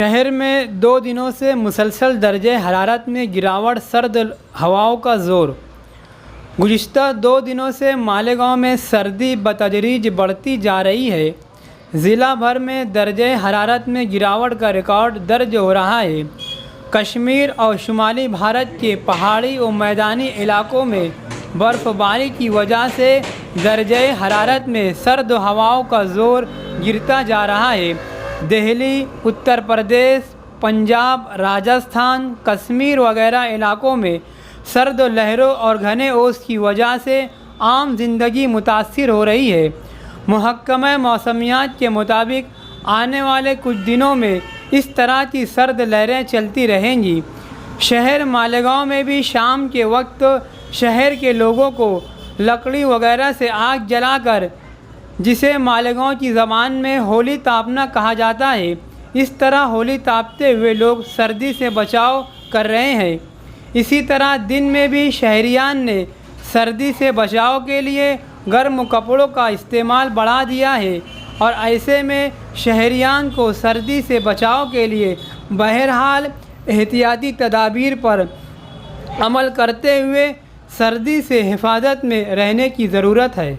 شہر میں 2 دنوں سے مسلسل درجہ حرارت میں گراوٹ، سرد ہواؤں کا زور۔ گزشتہ 2 دنوں سے مالیگاؤں میں سردی بتدریج بڑھتی جا رہی ہے۔ ضلع بھر میں درجہ حرارت میں گراوٹ کا ریکارڈ درج ہو رہا ہے۔ کشمیر اور شمالی بھارت کے پہاڑی و میدانی علاقوں میں برف باری کی وجہ سے درجہ حرارت میں سرد ہواؤں کا زور گرتا جا رہا ہے۔ دہلی، اتر پردیش، پنجاب، راجستھان، کشمیر وغیرہ علاقوں میں سرد لہروں اور گھنے اوس کی وجہ سے عام زندگی متاثر ہو رہی ہے۔ محکمہ موسمیات کے مطابق آنے والے کچھ دنوں میں اس طرح کی سرد لہریں چلتی رہیں گی۔ شہر مالیگاؤں میں بھی شام کے وقت شہر کے لوگوں کو لکڑی وغیرہ سے آگ جلا کر، جسے مالیگاؤں کی زبان میں ہولی تاپنا کہا جاتا ہے، اس طرح ہولی تاپتے ہوئے لوگ سردی سے بچاؤ کر رہے ہیں۔ اسی طرح دن میں بھی شہریان نے سردی سے بچاؤ کے لیے گرم کپڑوں کا استعمال بڑھا دیا ہے، اور ایسے میں شہریان کو سردی سے بچاؤ کے لیے بہرحال احتیاطی تدابیر پر عمل کرتے ہوئے سردی سے حفاظت میں رہنے کی ضرورت ہے۔